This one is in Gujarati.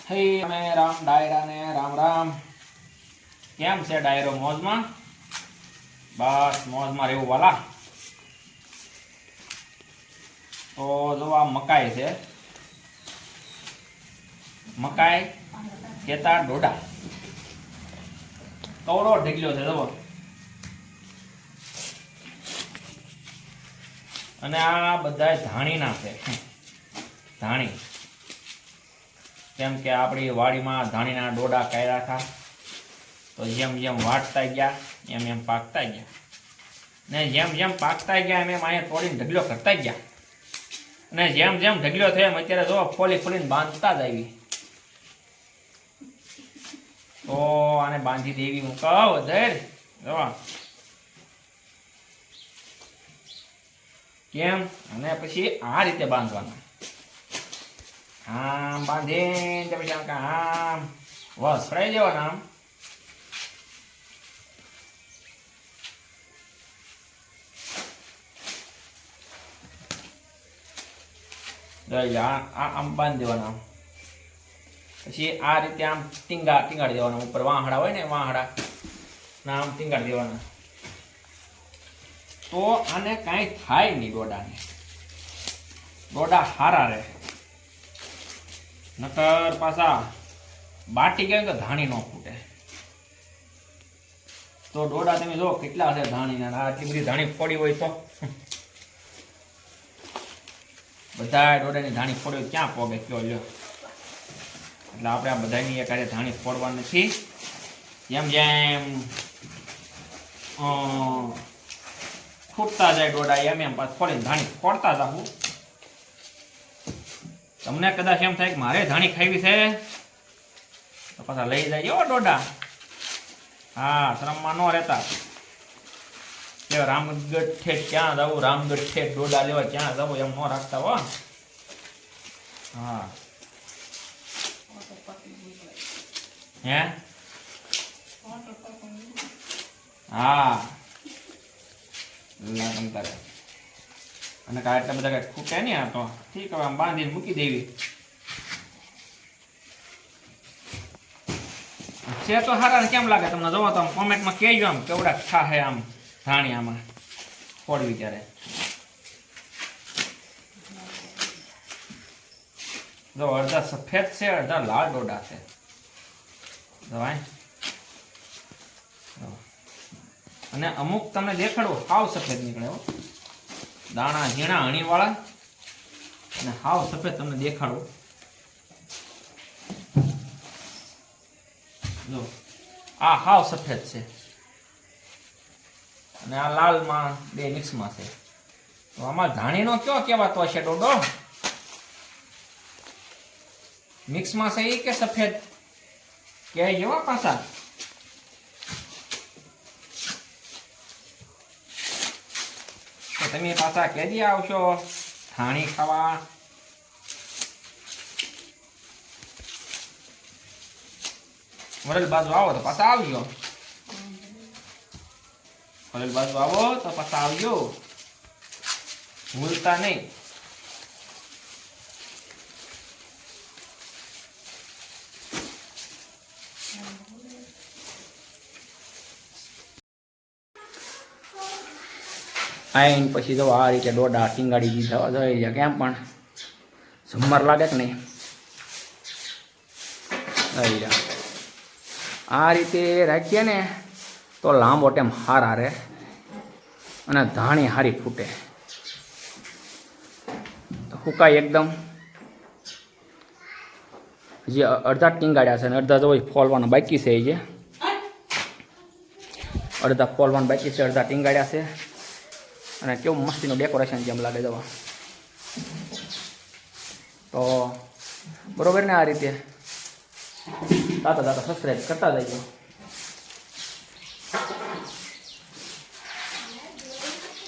હે અમે રામ ડાયરા ને રામ રામ. કેમ છે ડાયરો? મોજમાં? બસ મોજમાં રહેવું વાલા. તો જો આ મકાઈ છે, મકાઈ કેતા ડોડા કવડો ઢગલ્યો છે જવો. અને આ બધા ધાણીના છે, ધાણી. કેમ કે આપણી વાડીમાં ધાણીના ડોડા કાઢ્યા હતા, તો જેમ જેમ વાટતા ગયા એમ એમ પાકતા ગયા, ને જેમ જેમ પાકતા ગયા એમ એમ અહીંયા તોડીને ઢગલો કરતા ગયા, અને જેમ જેમ ઢગલો થયો એમ અત્યારે જો ફોલી ફોલીને બાંધતા જ આવી. તો આને બાંધી દેવી હું કહું ધૈર જો કેમ. અને પછી આ રીતે બાંધવાના, આમ બાંધીને પછી આમ વસરાઈ દેવાના. આમ આમ બાંધી દેવાના. પછી આ રીતે આમ ટીંગાડી દેવાના. ઉપર વાહડા હોય ને, વાહડા ના આમ ટીંગાડી દેવાના. તો આને કાંઈ થાય નહીં. ડોડા હારા રહે. નકર પાછા બાટી ગયા તો ધાણી ન ફૂટે. તો ડોડા તમે જો કેટલા છે ધાણીના. આટલી બધી ધાણી ફોડી હોય તો બધા ડોડાની ધાણી ફોડી હોય ક્યાં પોગે કયો લ્યો. એટલે આપણે આ બધાની એક હારે ધાણી ફોડવા નથી. જેમ જેમ ફૂટતા જાય ડોડા એમ એમ પાછું ફોડીને ધાણી ફોડતા જાવું. તમને કદાચ એમ થાય કે મારે ધાણી ખાવી છે તો પાછા લઈ જાય એવો ડોડા. હા, શ્રમમાં ન રહેતા. રામગઢે ક્યાં જવું, રામગઢે ડોડા લેવા ક્યાં જવું એમ ન રાખતા હો. હા હે હા અને કા એટલા બધા કઈ ખૂટે નહીં. આ તો ઠીક, હવે આમ બાંધીને મૂકી દેવી છે. તો સારા કેમ લાગે તમને? જોવો તો આમ કોમેન્ટમાં કહેજો આમ કેવડા ખાહે આમ ધાણી આમાં ફોડવી ત્યારે. જો અડધા સફેદ છે, અડધા લાલ ડોડા છે. અને અમુક તમને દેખાડું હાવ સફેદ નીકળે હો, દાણા ઝીણા હણીવાળા. અને હાવ સફેદ તમને દેખાડું. જો આ હાવ સફેદ છે અને આ લાલમાં બે મિક્સમાં છે. તો આમાં ધાણીનો કયો કહેવાતો હશે ડોડો? મિક્સમાં છે એ કે સફેદ કે જેવા પાછા? તો તમે પાછા કેદી આવશો ધાણી ખાવા? વરેલ બાજુ આવો તો પાછા આવજો. વરેલ બાજુ આવો તો પાછા આવજો, ભૂલતા નહીં. આઈને પછી જો આ રીતે ડોડા ટીંગાડી દીધા. જોઈ લે કેમ પણ ઝુમ્મર લાગે કે નહીં? જોઈ લે આ રીતે રાખીએ ને તો લાંબો ટાઈમ હારા રહે અને ધાણી હારી ફૂટે. હુકાય એકદમ. હજી અડધા ટીંગાડ્યા છે અને અડધા જો ફોલવાના બાકી છે. જે અડધા ફોલવાના બાકી છે, અડધા ટીંગાડ્યા છે. અને કેવું મસ્તીનું ડેકોરેશન જેમ લાગે જવા. તો બરોબર ને? આ રીતે દાતા સબસ્ક્રાઈબ કરતા જઈજો.